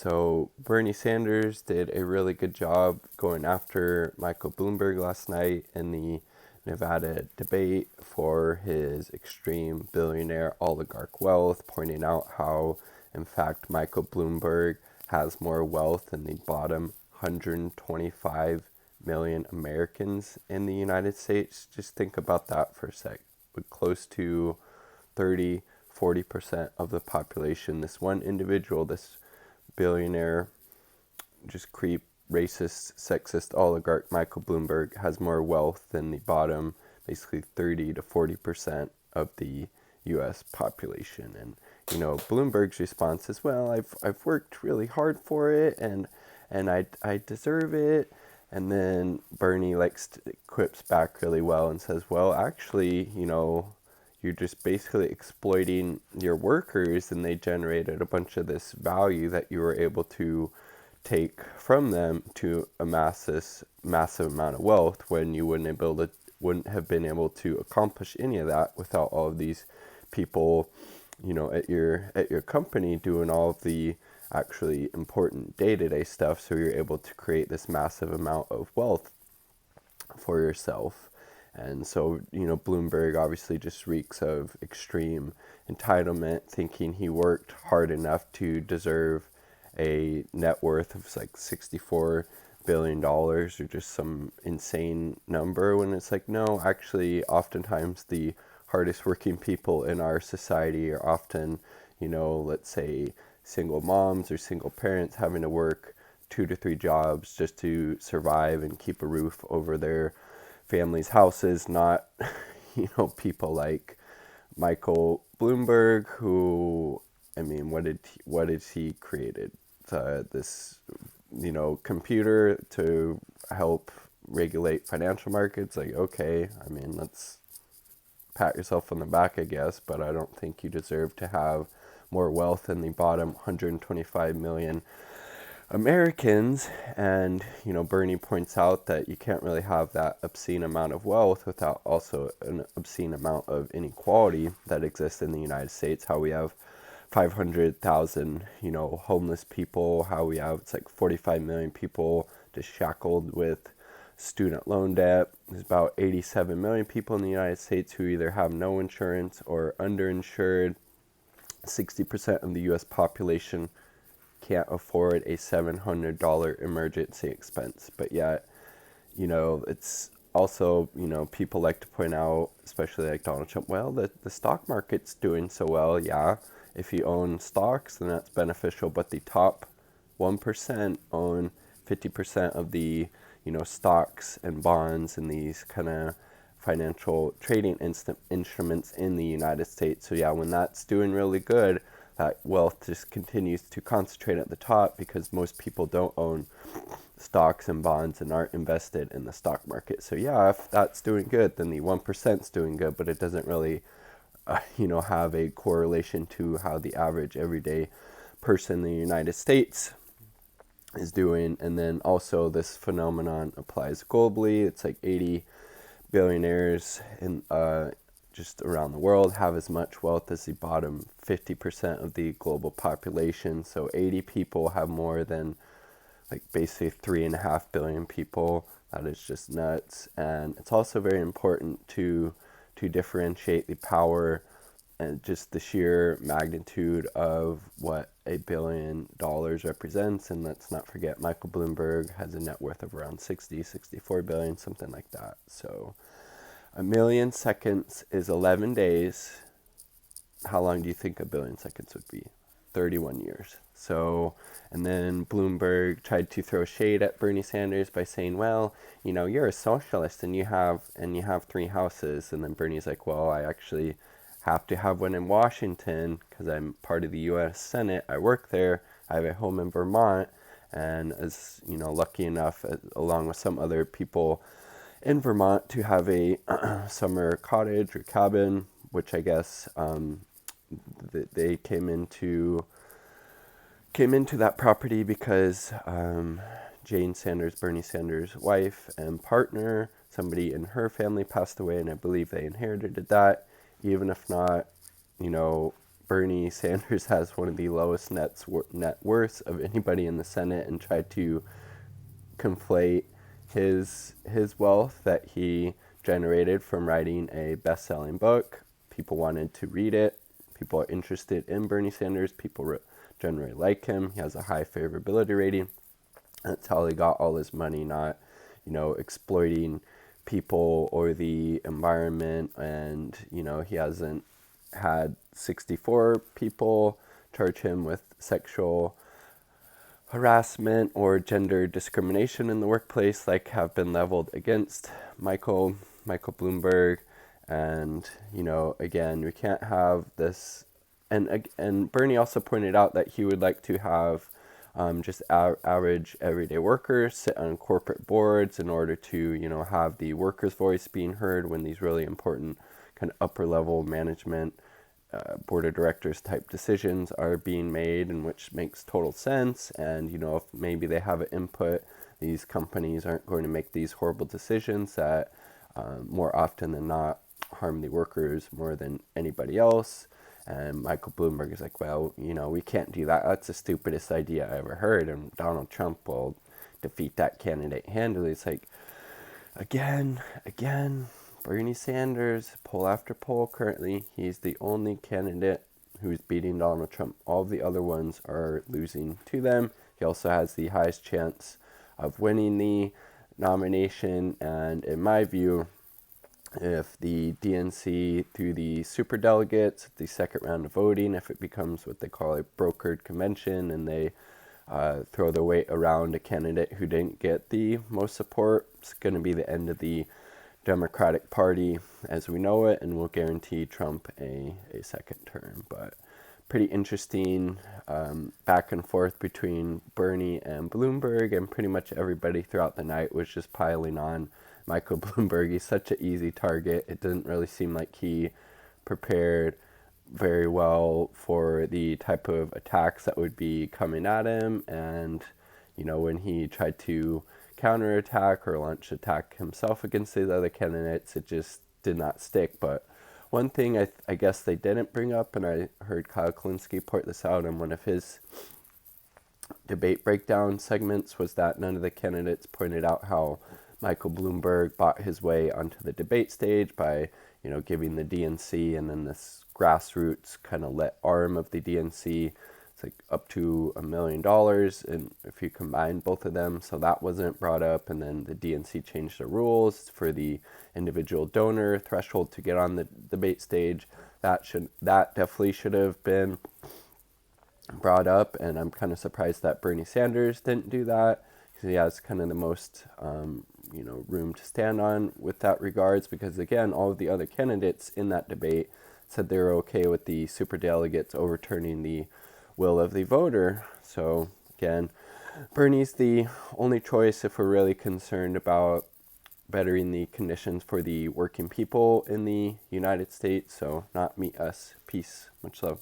So Bernie Sanders did a really good job going after Michael Bloomberg last night in the Nevada debate for his extreme billionaire oligarch wealth, pointing out how, in fact, Michael Bloomberg has more wealth than the bottom 125 million Americans in the United States. Just think about that for a sec. With close to 30-40% of the population, this one individual, this billionaire, just creep, racist, sexist oligarch Michael Bloomberg has more wealth than the bottom, basically 30 to 40% of the U.S. population. And Bloomberg's response is, well, I've worked really hard for it, and I deserve it. And then Bernie quips back really well and says, well, actually, you're just basically exploiting your workers, and they generated a bunch of this value that you were able to take from them to amass this massive amount of wealth, when you wouldn't have been able to accomplish any of that without all of these people, at your company doing all of the actually important day-to-day stuff. So you're able to create this massive amount of wealth for yourself. And so, Bloomberg obviously just reeks of extreme entitlement, thinking he worked hard enough to deserve a net worth of like $64 billion or just some insane number, when it's like, no, actually, oftentimes the hardest working people in our society are often, let's say single moms or single parents having to work 2 to 3 jobs just to survive and keep a roof over their families' houses, not, people like Michael Bloomberg, who, what did he created? This, computer to help regulate financial markets. Like, okay, let's pat yourself on the back, I guess, but I don't think you deserve to have more wealth than the bottom 125 million Americans. And Bernie points out that you can't really have that obscene amount of wealth without also an obscene amount of inequality that exists in the United States. How we have 500,000 homeless people, how we have, it's like 45 million people just shackled with student loan debt. There's about 87 million people in the United States who either have no insurance or underinsured. 60% of the US population can't afford a $700 emergency expense. But yet, it's also, people like to point out, especially like Donald Trump, well, the stock market's doing so well. Yeah, if you own stocks, then that's beneficial. But the top 1% own 50% of the, stocks and bonds and these kind of financial trading instruments in the United States. So yeah, when that's doing really good, that wealth just continues to concentrate at the top, because most people don't own stocks and bonds and aren't invested in the stock market. So yeah, if that's doing good, then the 1% is doing good, but it doesn't really, have a correlation to how the average everyday person in the United States is doing. And then also this phenomenon applies globally. It's like 80 billionaires in just around the world have as much wealth as the bottom 50% of the global population. So 80 people have more than like basically 3.5 billion people. That is just nuts. And it's also very important to differentiate the power and just the sheer magnitude of what $1 billion represents. And let's not forget, Michael Bloomberg has a net worth of around 64 billion, something like that. So 1 million seconds is 11 days. How long do you think 1 billion seconds would be? 31 years. So, and then Bloomberg tried to throw shade at Bernie Sanders by saying, well, you're a socialist and you have 3 houses. And then Bernie's like, well, I actually have to have one in Washington because I'm part of the U.S. Senate. I work there. I have a home in Vermont. And as, lucky enough, along with some other people in Vermont, to have a summer cottage or cabin, which I guess they came into that property because Jane Sanders, Bernie Sanders' wife and partner, somebody in her family passed away, and I believe they inherited that. Even if not, Bernie Sanders has one of the lowest net worths of anybody in the Senate, and tried to conflate his wealth that he generated from writing a best-selling book. People wanted to read it. People are interested in Bernie Sanders. People generally like him. He has a high favorability rating. That's how he got all his money, not, exploiting people or the environment. And, he hasn't had 64 people charge him with sexual harassment or gender discrimination in the workplace like have been leveled against Michael Bloomberg. And, again, we can't have this. And Bernie also pointed out that he would like to have just average everyday workers sit on corporate boards in order to, have the workers' voice being heard when these really important kind of upper level management board of directors type decisions are being made, and which makes total sense. And, if maybe they have an input, these companies aren't going to make these horrible decisions that more often than not harm the workers more than anybody else. And Michael Bloomberg is like, well, we can't do that. That's the stupidest idea I ever heard. And Donald Trump will defeat that candidate handily. It's like, again, Bernie Sanders, poll after poll currently, he's the only candidate who's beating Donald Trump. All the other ones are losing to them. He also has the highest chance of winning the nomination. And in my view, if the DNC, through the superdelegates, the second round of voting, if it becomes what they call a brokered convention, and they throw their weight around a candidate who didn't get the most support, it's going to be the end of the Democratic Party as we know it, and will guarantee Trump a second term. But pretty interesting back and forth between Bernie and Bloomberg, and pretty much everybody throughout the night was just piling on Michael Bloomberg. He's such an easy target. It didn't really seem like he prepared very well for the type of attacks that would be coming at him. And, when he tried to counterattack or launch attack himself against these other candidates, it just did not stick. But one thing I guess they didn't bring up, and I heard Kyle Kulinski point this out in one of his debate breakdown segments, was that none of the candidates pointed out how Michael Bloomberg bought his way onto the debate stage by, giving the DNC and then this grassroots kind of arm of the DNC, it's like up to $1 million, and if you combine both of them, so that wasn't brought up. And then the DNC changed the rules for the individual donor threshold to get on the debate stage. That definitely should have been brought up, and I'm kind of surprised that Bernie Sanders didn't do that, because he has kind of the most room to stand on with that regards, because again, all of the other candidates in that debate said they were okay with the superdelegates overturning the will of the voter. So again, Bernie's the only choice if we're really concerned about bettering the conditions for the working people in the United States. So not me, us. Peace. Much love.